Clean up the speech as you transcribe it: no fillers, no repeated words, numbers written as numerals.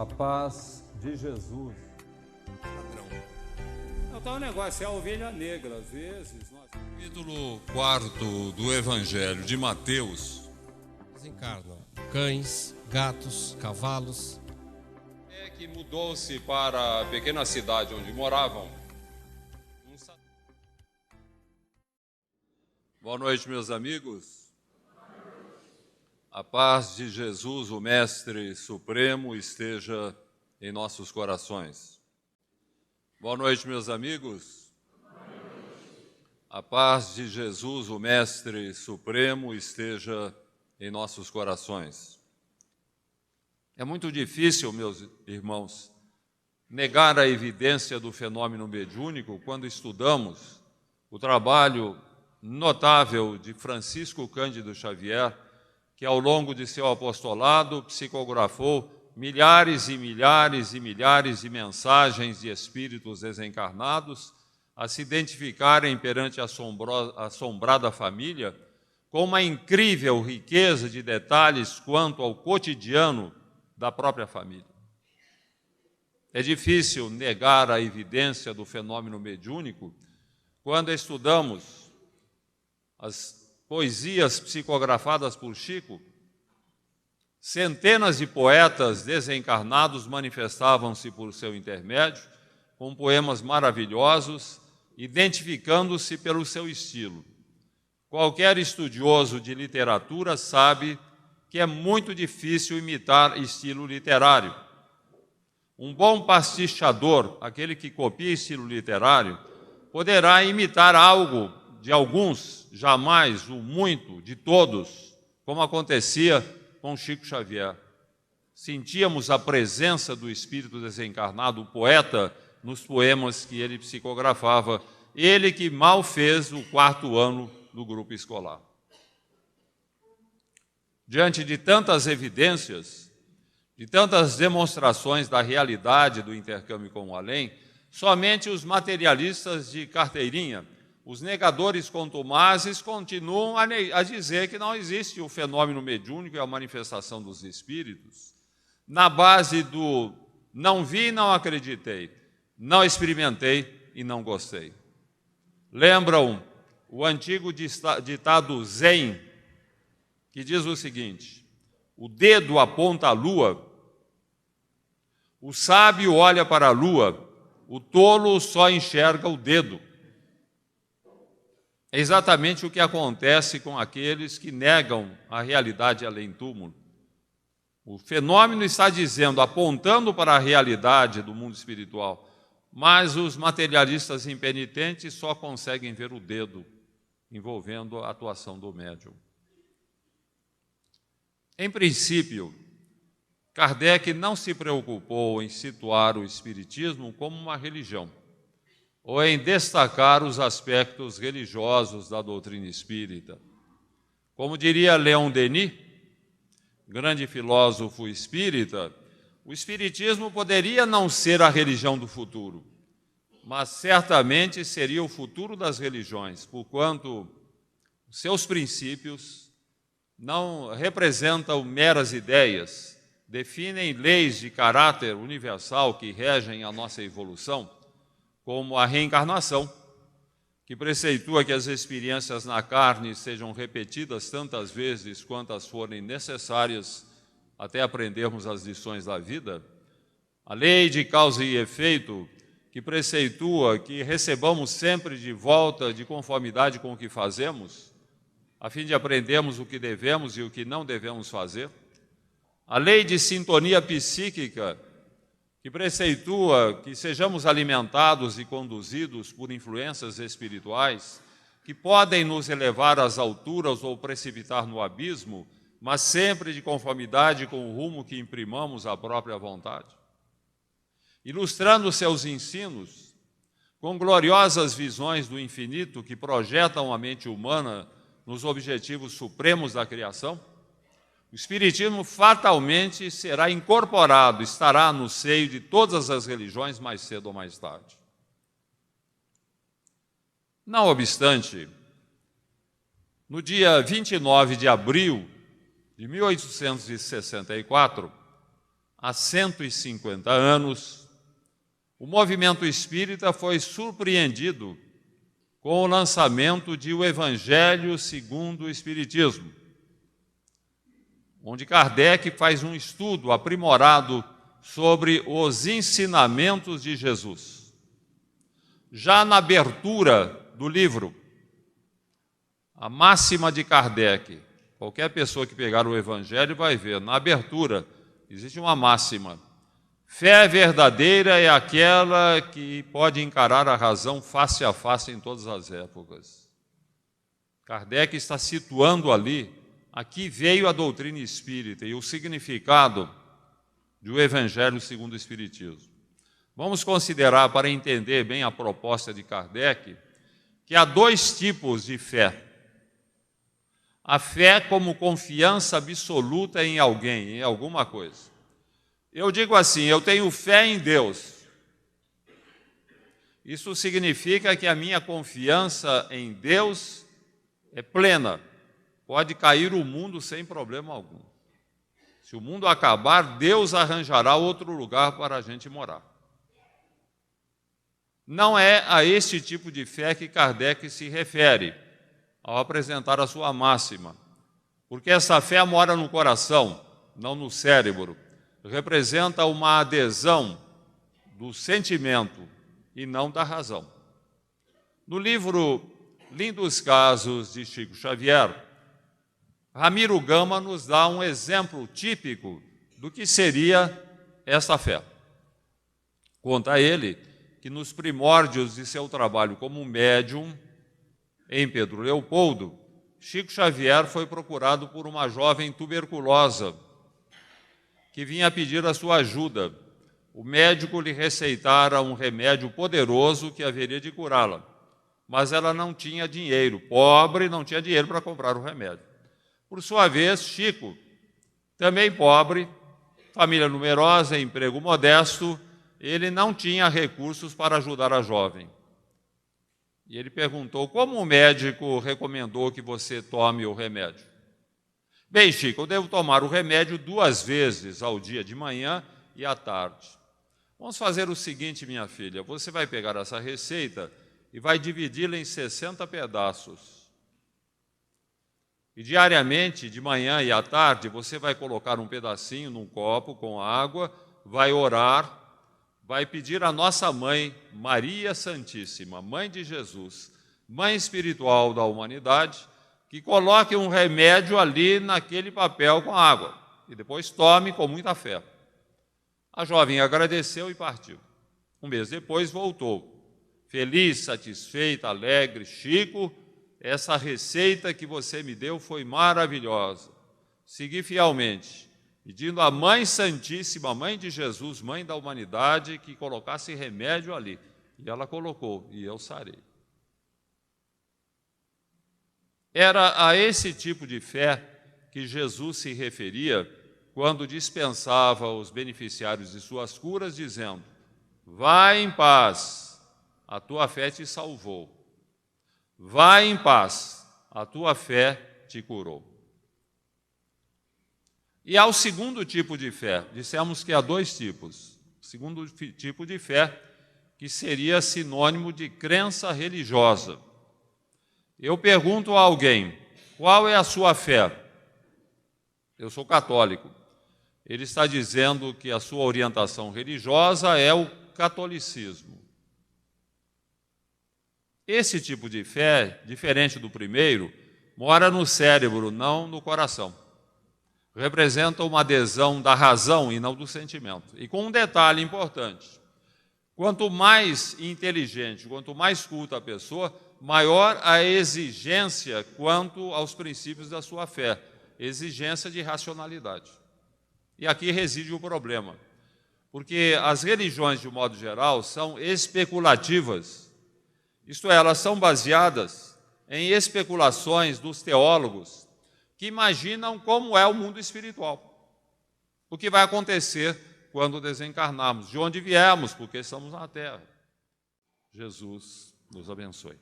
A paz de Jesus. Padrão. Então o negócio é a ovelha negra, às vezes. Capítulo 4 do Evangelho de Mateus. Desencarnam cães, gatos, cavalos. É que mudou-se para a pequena cidade onde moravam. Boa noite, meus amigos. A paz de Jesus, o Mestre Supremo, esteja em nossos corações. Boa noite, meus amigos. A paz de Jesus, o Mestre Supremo, esteja em nossos corações. É muito difícil, meus irmãos, negar a evidência do fenômeno mediúnico quando estudamos o trabalho notável de Francisco Cândido Xavier, que ao longo de seu apostolado psicografou milhares e milhares e milhares de mensagens de espíritos desencarnados a se identificarem perante a assombrada família com uma incrível riqueza de detalhes quanto ao cotidiano da própria família. É difícil negar a evidência do fenômeno mediúnico quando estudamos as poesias psicografadas por Chico. Centenas de poetas desencarnados manifestavam-se por seu intermédio, com poemas maravilhosos, identificando-se pelo seu estilo. Qualquer estudioso de literatura sabe que é muito difícil imitar estilo literário. Um bom pastichador, aquele que copia estilo literário, poderá imitar algo de alguns, jamais o muito de todos, como acontecia com Chico Xavier. Sentíamos a presença do espírito desencarnado, o poeta, nos poemas que ele psicografava, ele que mal fez o 4º ano do grupo escolar. Diante de tantas evidências, de tantas demonstrações da realidade do intercâmbio com o além, somente os materialistas de carteirinha, os negadores contumazes, continuam a dizer que não existe o fenômeno mediúnico e a manifestação dos espíritos, na base do não vi, não acreditei, não experimentei e não gostei. Lembram o antigo ditado Zen, que diz o seguinte: o dedo aponta a lua, o sábio olha para a lua, o tolo só enxerga o dedo. É exatamente o que acontece com aqueles que negam a realidade além-túmulo. O fenômeno está dizendo, apontando para a realidade do mundo espiritual, mas os materialistas impenitentes só conseguem ver o dedo envolvendo a atuação do médium. Em princípio, Kardec não se preocupou em situar o espiritismo como uma religião, ou em destacar os aspectos religiosos da doutrina espírita. Como diria Leon Denis, grande filósofo espírita, o espiritismo poderia não ser a religião do futuro, mas certamente seria o futuro das religiões, porquanto seus princípios não representam meras ideias, definem leis de caráter universal que regem a nossa evolução, como a reencarnação, que preceitua que as experiências na carne sejam repetidas tantas vezes quantas forem necessárias até aprendermos as lições da vida, a lei de causa e efeito, que preceitua que recebamos sempre de volta de conformidade com o que fazemos, a fim de aprendermos o que devemos e o que não devemos fazer, a lei de sintonia psíquica, que preceitua que sejamos alimentados e conduzidos por influências espirituais que podem nos elevar às alturas ou precipitar no abismo, mas sempre de conformidade com o rumo que imprimamos à própria vontade. Ilustrando seus ensinos com gloriosas visões do infinito que projetam a mente humana nos objetivos supremos da criação, o Espiritismo fatalmente será incorporado, estará no seio de todas as religiões mais cedo ou mais tarde. Não obstante, no dia 29 de abril de 1864, há 150 anos, o movimento espírita foi surpreendido com o lançamento de O Evangelho segundo o Espiritismo, onde Kardec faz um estudo aprimorado sobre os ensinamentos de Jesus. Já na abertura do livro, a máxima de Kardec, qualquer pessoa que pegar o Evangelho vai ver, na abertura existe uma máxima: fé verdadeira é aquela que pode encarar a razão face a face em todas as épocas. Kardec está situando ali, aqui veio a doutrina espírita e o significado do Evangelho segundo o Espiritismo. Vamos considerar, para entender bem a proposta de Kardec, que há dois tipos de fé. A fé como confiança absoluta em alguém, em alguma coisa. Eu digo assim, eu tenho fé em Deus. Isso significa que a minha confiança em Deus é plena. Pode cair o mundo sem problema algum. Se o mundo acabar, Deus arranjará outro lugar para a gente morar. Não é a este tipo de fé que Kardec se refere ao apresentar a sua máxima, porque essa fé mora no coração, não no cérebro. Representa uma adesão do sentimento e não da razão. No livro Lindos Casos de Chico Xavier, Ramiro Gama nos dá um exemplo típico do que seria essa fé. Conta ele que nos primórdios de seu trabalho como médium em Pedro Leopoldo, Chico Xavier foi procurado por uma jovem tuberculosa que vinha pedir a sua ajuda. O médico lhe receitara um remédio poderoso que haveria de curá-la, mas ela não tinha dinheiro, pobre, não tinha dinheiro para comprar o remédio. Por sua vez, Chico, também pobre, família numerosa, emprego modesto, ele não tinha recursos para ajudar a jovem. E ele perguntou: como o médico recomendou que você tome o remédio? Bem, Chico, eu devo tomar o remédio 2 vezes ao dia, de manhã e à tarde. Vamos fazer o seguinte, minha filha, você vai pegar essa receita e vai dividi-la em 60 pedaços. E diariamente, de manhã e à tarde, você vai colocar um pedacinho num copo com água, vai orar, vai pedir à nossa mãe, Maria Santíssima, mãe de Jesus, mãe espiritual da humanidade, que coloque um remédio ali naquele papel com água e depois tome com muita fé. A jovem agradeceu e partiu. 1 mês depois voltou, feliz, satisfeita, alegre: Chico, essa receita que você me deu foi maravilhosa. Segui fielmente, pedindo à Mãe Santíssima, Mãe de Jesus, Mãe da humanidade, que colocasse remédio ali. E ela colocou, e eu sarei. Era a esse tipo de fé que Jesus se referia quando dispensava os beneficiários de suas curas, dizendo: vai em paz, a tua fé te salvou. Vai em paz, a tua fé te curou. E há o segundo tipo de fé. Dissemos que há 2 tipos. O segundo tipo de fé, que seria sinônimo de crença religiosa. Eu pergunto a alguém: qual é a sua fé? Eu sou católico. Ele está dizendo que a sua orientação religiosa é o catolicismo. Esse tipo de fé, diferente do primeiro, mora no cérebro, não no coração. Representa uma adesão da razão e não do sentimento. E com um detalhe importante: quanto mais inteligente, quanto mais culta a pessoa, maior a exigência quanto aos princípios da sua fé, exigência de racionalidade. E aqui reside o problema, porque as religiões, de um modo geral, são especulativas, isto é, elas são baseadas em especulações dos teólogos que imaginam como é o mundo espiritual, o que vai acontecer quando desencarnarmos, de onde viemos, porque estamos na Terra. Jesus nos abençoe.